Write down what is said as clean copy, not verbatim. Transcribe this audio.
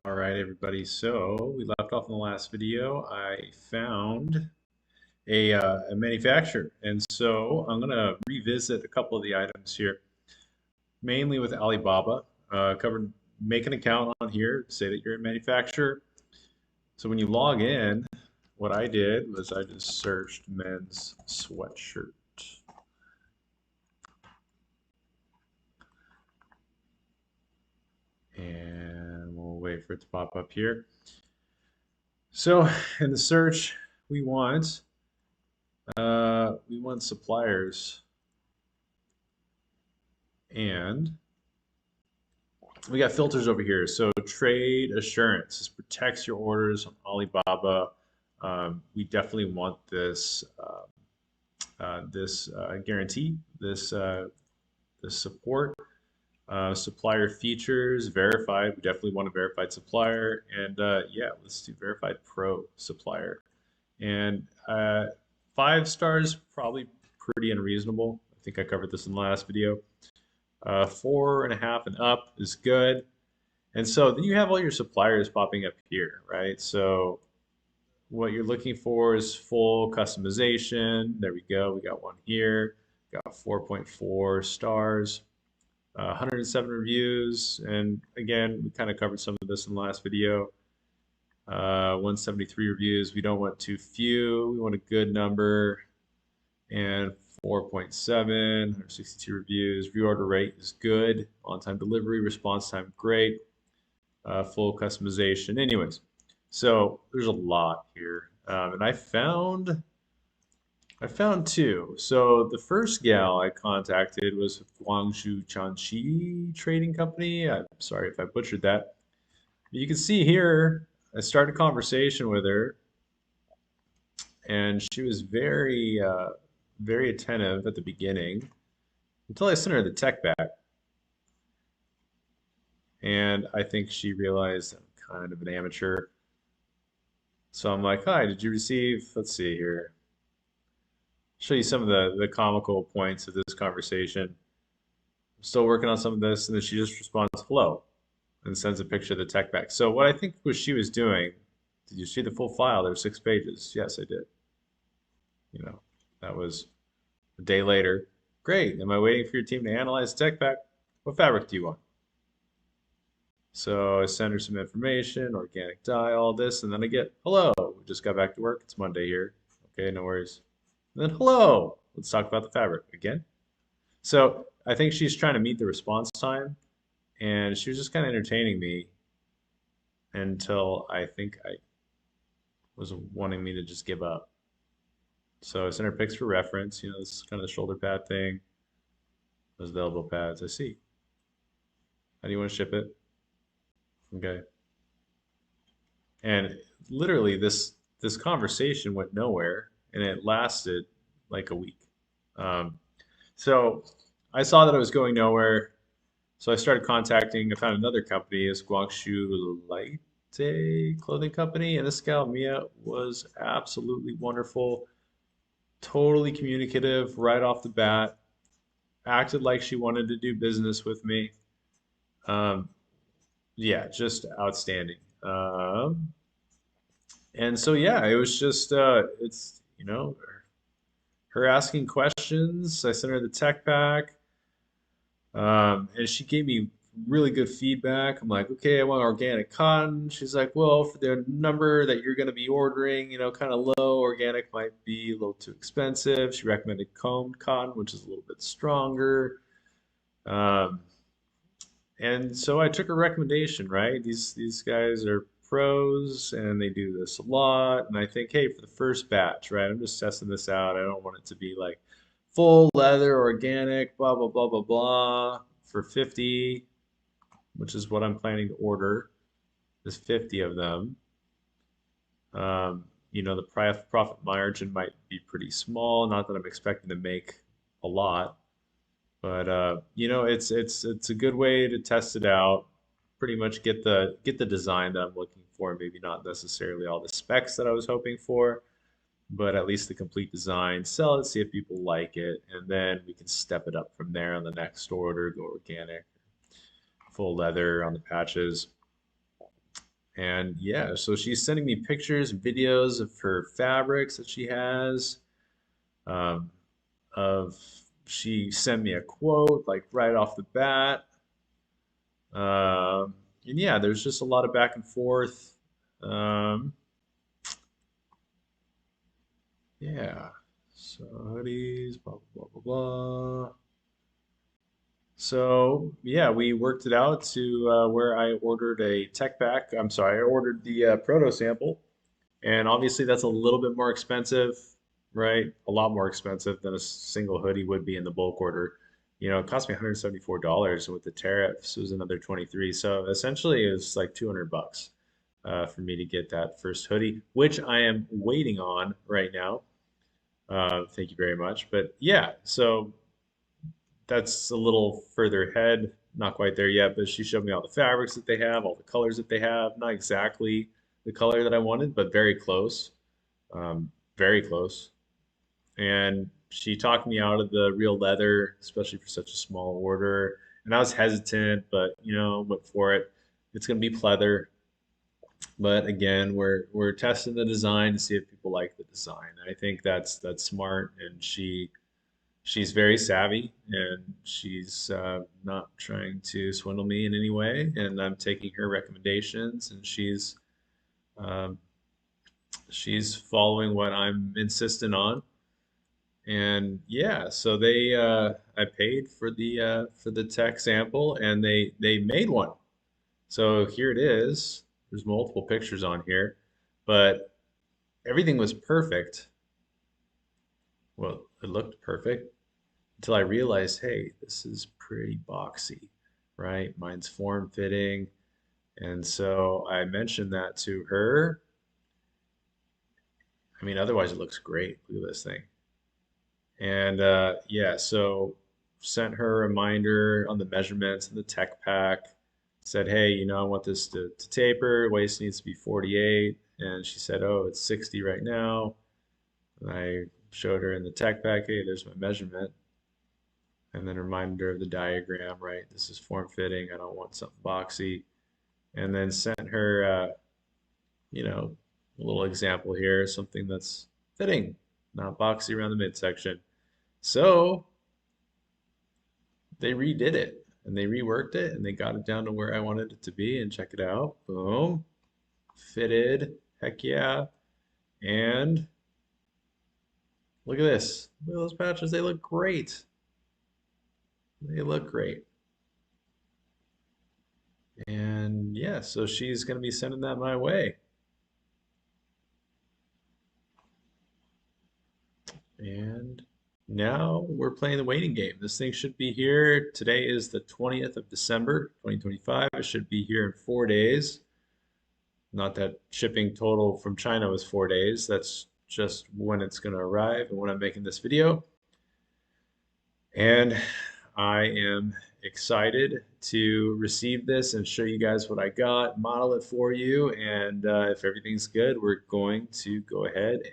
All right, everybody. So we left off in the last video. I found a manufacturer, and so I'm gonna revisit a couple of the items here, mainly with Alibaba. Covered make an account on here, say that you're a manufacturer. So when you log in, what I did was I just searched men's sweatshirt, and we'll wait for it to pop up here. So in the search, we want suppliers, and we got filters over here. So trade assurance. This protects your orders on Alibaba. We definitely want this guarantee, this support. Supplier features verified. We definitely want a verified supplier, and yeah, let's do verified pro supplier. And 5 stars probably pretty unreasonable. I think I covered this in the last video. 4.5 and up is good. And so then you have all your suppliers popping up here, right? So what you're looking for is full customization. There we go. We got one here. Got 4.4 stars, 107 reviews. And again, we kind of covered some of this in the last video. 173 reviews. We don't want too few. We want a good number. And 4.7, 162 reviews. Reorder rate is good. On-time delivery, response time great. Full customization. Anyways, so there's a lot here, and I found two. So the first gal I contacted was Guangzhou Chanxi Trading Company. I'm sorry if I butchered that. But you can see here, I started a conversation with her, and she was very attentive at the beginning until I sent her the tech back. And I think she realized I'm kind of an amateur. So I'm like, hi, did you receive, let's see here, show you some of the comical points of this conversation. I'm still working on some of this, and then she just responds, hello, and sends a picture of the tech back. So what I think was she was doing, did you see the full file? There were 6 pages. Yes, I did. You know, that was a day later. Great. Am I waiting for your team to analyze the tech pack? What fabric do you want? So I send her some information, organic dye, all this, and then I get, hello, we just got back to work. It's Monday here. Okay, no worries. And then, hello, let's talk about the fabric again. So I think she's trying to meet the response time, and she was just kind of entertaining me until I think I was wanting me to just give up. So I sent her pics for reference. You know, this is kind of the shoulder pad thing. Those are the elbow pads. I see. How do you want to ship it? Okay. And literally this conversation went nowhere, and it lasted like a week. Um, so I saw that it was going nowhere. So I started contacting. I found another company, it's Guangzhou Light clothing company, and this gal Mia was absolutely wonderful, totally communicative right off the bat, acted like she wanted to do business with me. Um, yeah, just outstanding. And so yeah, it was just it's her asking questions. I sent her the tech pack. And she gave me really good feedback. I'm like, okay, I want organic cotton. She's like, well, for the number that you're going to be ordering, kind of low, organic might be a little too expensive. She recommended combed cotton, which is a little bit stronger. Um, and so I took her recommendation, right? These guys are pros and they do this a lot. And I think, hey, for the first batch, right? I'm just testing this out. I don't want it to be like full leather, organic, blah, blah, blah, blah, blah, for 50, which is what I'm planning to order. There's 50 of them. The profit margin might be pretty small. Not that I'm expecting to make a lot, but it's a good way to test it out. Pretty much get the design that I'm looking for. Maybe not necessarily all the specs that I was hoping for, but at least the complete design. Sell it, see if people like it, and then we can step it up from there on the next order. Go organic, full leather on the patches. And yeah, so she's sending me pictures, videos of her fabrics that she has. Um, of She sent me a quote like right off the bat. And yeah, there's just a lot of back and forth. Um, yeah, so hoodies, blah blah blah blah blah. So yeah, we worked it out to where I ordered a tech pack. I'm sorry, I ordered the proto sample, and obviously that's a little bit more expensive, right? A lot more expensive than a single hoodie would be in the bulk order. You know, it cost me $174, and with the tariffs, it was another 23. So essentially, it was like 200 bucks for me to get that first hoodie, which I am waiting on right now. Thank you very much. But yeah, so that's a little further ahead. Not quite there yet, but she showed me all the fabrics that they have, all the colors that they have. Not exactly the color that I wanted, but very close. Very close. And she talked me out of the real leather, especially for such a small order. And I was hesitant, but went for it. It's gonna be pleather, but again, we're testing the design to see if people like the design. I think that's smart, and she's very savvy, and she's not trying to swindle me in any way. And I'm taking her recommendations, and um, she's following what I'm insistent on. And yeah, so I paid for the tech sample, and they made one. So here it is. There's multiple pictures on here, but everything was perfect. Well, it looked perfect until I realized, hey, this is pretty boxy, right? Mine's form fitting. And so I mentioned that to her. I mean, otherwise it looks great. Look at this thing. And yeah, so sent her a reminder on the measurements and the tech pack. Said, hey, I want this to taper. Waist needs to be 48. And she said, oh, it's 60 right now. And I showed her in the tech pack, hey, there's my measurement. And then reminder of the diagram, right? This is form fitting. I don't want something boxy. And then sent her, a little example here, something that's fitting, not boxy around the midsection. So they redid it and they reworked it and they got it down to where I wanted it to be. And check it out. Boom. Fitted. Heck yeah. And look at this. Look at those patches. They look great. They look great. And yeah, so she's going to be sending that my way. And now we're playing the waiting game. This thing should be here. Today is the 20th of December, 2025. It should be here in 4 days. Not that shipping total from China was 4 days. That's just when it's going to arrive and when I'm making this video. And I am excited to receive this and show you guys what I got, model it for you. And if everything's good, we're going to go ahead and